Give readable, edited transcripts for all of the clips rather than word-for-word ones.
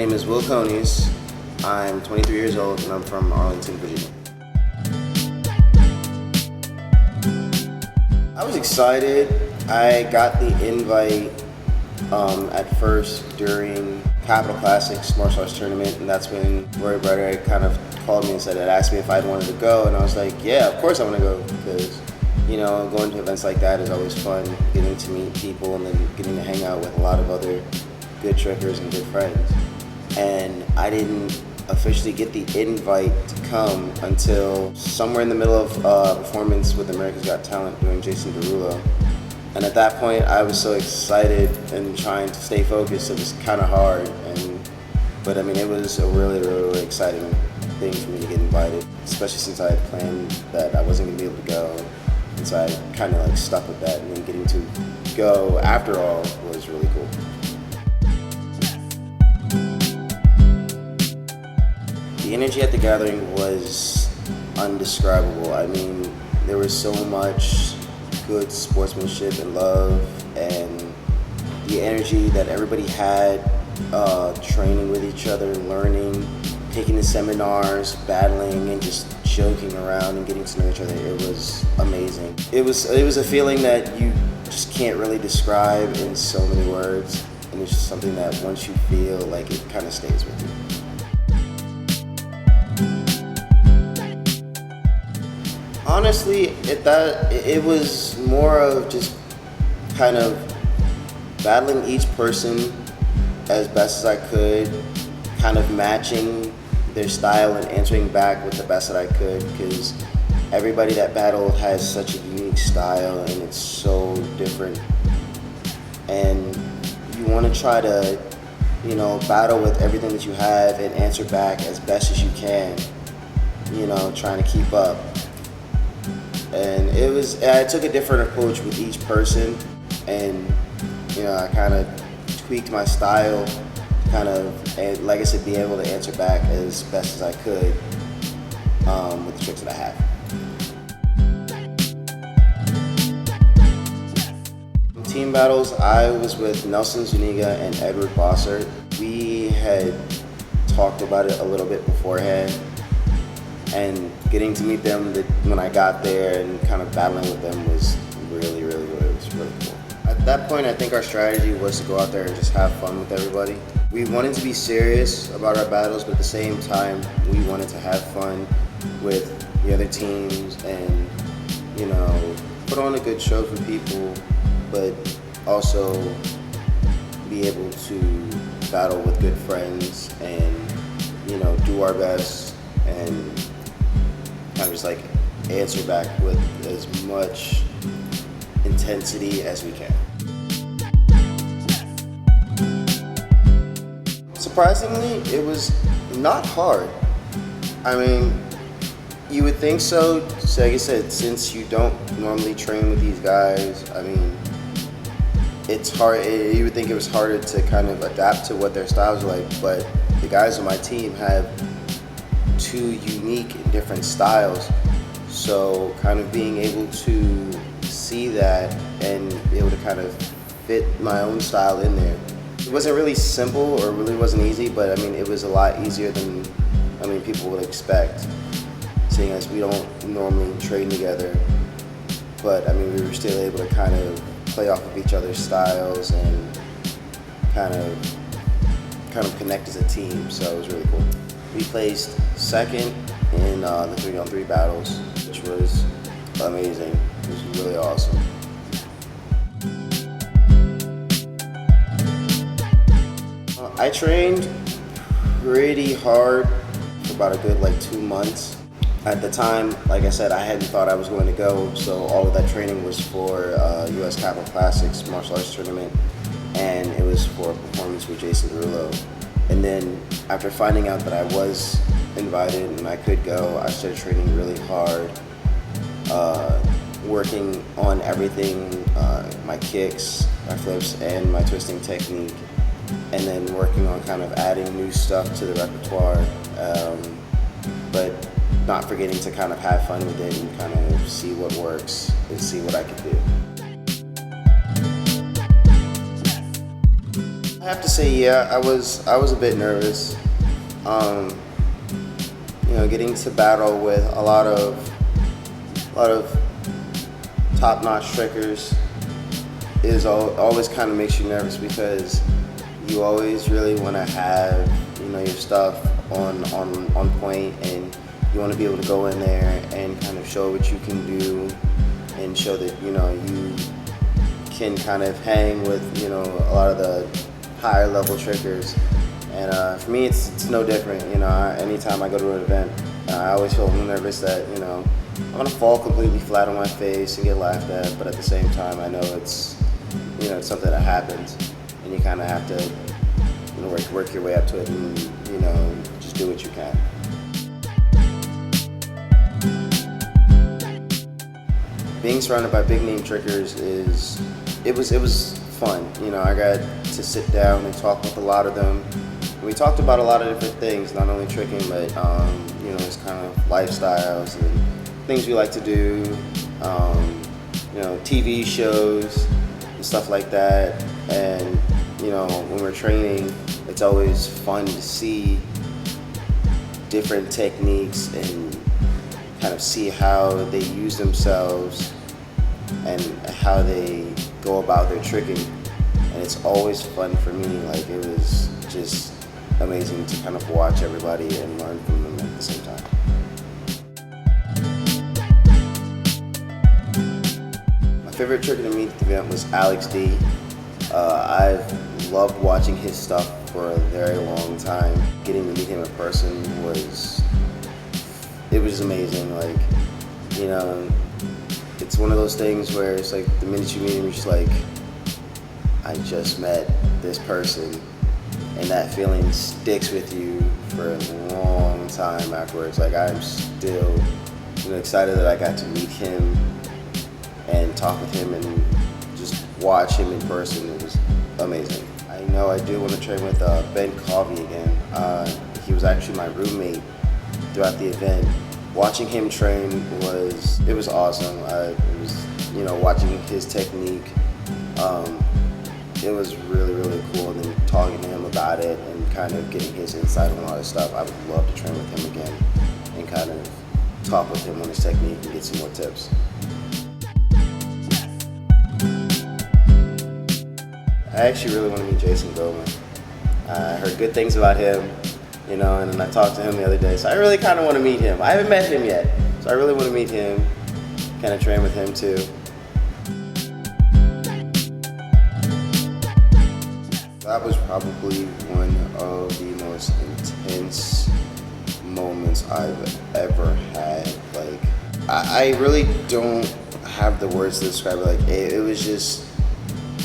name is Will Coneys. I'm 23 years old and I'm from Arlington, Virginia. I was excited. I got the invite at first during Capital Classics martial arts tournament, and that's when Roy Brother kind of called me and said, asked me if I wanted to go, and I was like, yeah, of course I want to go, because going to events like that is always fun, getting to meet people and then getting to hang out with a lot of other good trickers and good friends. And I didn't officially get the invite to come until somewhere in the middle of a performance with America's Got Talent doing Jason Derulo. And at that point, I was so excited and trying to stay focused. It was kind of hard, but it was a really, really, really exciting thing for me to get invited, especially since I had planned that I wasn't going to be able to go. And so I kind of stuck with that, and then getting to go after all was really cool. The energy at the gathering was undescribable. There was so much good sportsmanship and love, and the energy that everybody had, training with each other, learning, taking the seminars, battling, and just joking around and getting to know each other. It was amazing. It was a feeling that you just can't really describe in so many words, and it's just something that once you feel, it kind of stays with you. Honestly, it was more of just kind of battling each person as best as I could, kind of matching their style and answering back with the best that I could, because everybody that battled has such a unique style and it's so different. And you want to try to, battle with everything that you have and answer back as best as you can, trying to keep up. And I took a different approach with each person, and I kind of tweaked my style, and like I said, be able to answer back as best as I could with the tricks that I have. In team battles, I was with Nelson Zuniga and Edward Bossert. We had talked about it a little bit beforehand, and getting to meet them when I got there and kind of battling with them was really, really, really, really cool. At that point, I think our strategy was to go out there and just have fun with everybody. We wanted to be serious about our battles, but at the same time, we wanted to have fun with the other teams and, put on a good show for people, but also be able to battle with good friends and, do our best and kind of just answer back with as much intensity as we can. Surprisingly, it was not hard. You would think so. So like I said, since you don't normally train with these guys, it's hard. You would think it was harder to kind of adapt to what their styles are like, but the guys on my team have two unique and different styles. So kind of being able to see that and be able to kind of fit my own style in there. It wasn't really simple, or really wasn't easy, but it was a lot easier than people would expect, seeing as we don't normally train together. But we were still able to kind of play off of each other's styles and kind of connect as a team. So it was really cool. We placed second in the 3-on-3 battles, which was amazing. It was really awesome. I trained pretty hard for about a good 2 months. At the time, like I said, I hadn't thought I was going to go, so all of that training was for US Capital Classics martial arts tournament, and it was for a performance with Jason Derulo. And then after finding out that I was invited and I could go, I started training really hard, working on everything, my kicks, my flips, and my twisting technique, and then working on kind of adding new stuff to the repertoire, but not forgetting to kind of have fun with it and kind of see what works and see what I can do. I have to say, yeah, I was a bit nervous. Um, getting to battle with a lot of top-notch trickers is always kind of makes you nervous because you always really want to have your stuff on point, and you want to be able to go in there and kind of show what you can do and show that you can kind of hang with a lot of the higher level trickers. And for me, it's no different. Anytime I go to an event, I always feel nervous that I'm gonna fall completely flat on my face and get laughed at. But at the same time, I know it's it's something that happens, and you kind of have to work your way up to it, and just do what you can. Being surrounded by big name trickers it was fun. I got to sit down and talk with a lot of them. We talked about a lot of different things, not only tricking, but it's kind of lifestyles and things we like to do, TV shows and stuff like that. And when we're training, it's always fun to see different techniques and kind of see how they use themselves and how they go about their tricking. And it's always fun for me. Like, it was just amazing to kind of watch everybody and learn from them at the same time. My favorite tricker to meet at the event was Alex D. I've loved watching his stuff for a very long time. Getting to meet him in person was amazing. Like, it's one of those things where it's like the minute you meet him, you're just like, I just met this person. And that feeling sticks with you for a long time afterwards. Like, I'm still excited that I got to meet him and talk with him and just watch him in person. It was amazing. I know I do want to train with Ben Covey again. He was actually my roommate throughout the event. Watching him train was awesome. It was watching his technique. It was really, really cool. And then talking to him about it and kind of getting his insight on a lot of stuff. I would love to train with him again and kind of talk with him on his technique and get some more tips. I actually really want to meet Jason Goldman. I heard good things about him, and then I talked to him the other day. So I really kind of want to meet him. I haven't met him yet, so I really want to meet him, kind of train with him too. That was probably one of the most intense moments I've ever had. Like, I really don't have the words to describe it. Like, it was just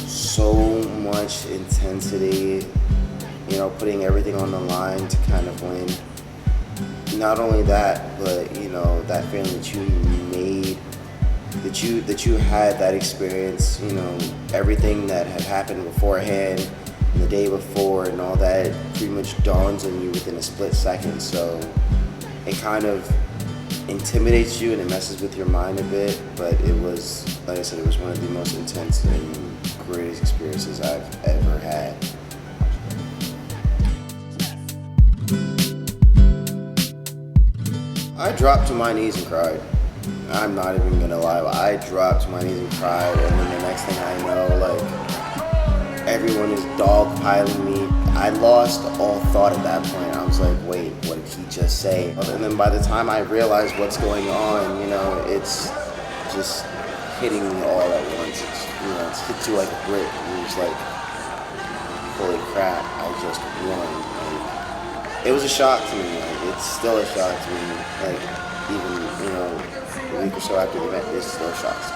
so much intensity, putting everything on the line to kind of win. Not only that, but that feeling that you made, that you had that experience, everything that had happened beforehand, the day before, and all that pretty much dawns on you within a split second. So it kind of intimidates you and it messes with your mind a bit, but it was, like I said, it was one of the most intense and greatest experiences I've ever had. I dropped to my knees and cried. I'm not even gonna lie, but I dropped to my knees and cried, and then the next thing I know, everyone is dogpiling me. I lost all thought at that point. I was like, wait, what did he just say? And then by the time I realized what's going on, it's just hitting me all at once. It's hit you like a brick. And you're just like, holy crap, I just won. Like, it was a shock to me. Like, it's still a shock to me. Like, even, a week or so after the event, it's still shocks me.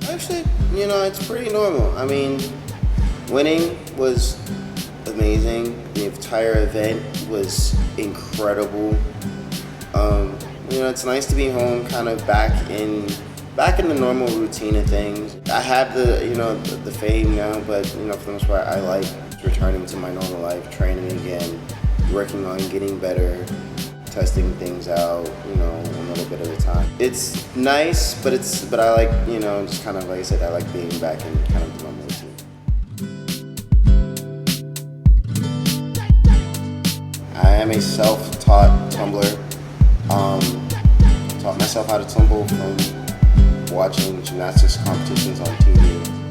Actually, it's pretty normal. I mean, winning was amazing. The entire event was incredible. It's nice to be home, kind of back in the normal routine of things. I have the fame now, but for the most part, I like returning to my normal life, training again, working on getting better, testing things out, you know, a little bit at a time. It's nice, but I like, you know, just kind of like I said, I like being back in kind of the normal routine. I am a self-taught tumbler. Taught myself how to tumble from watching gymnastics competitions on TV.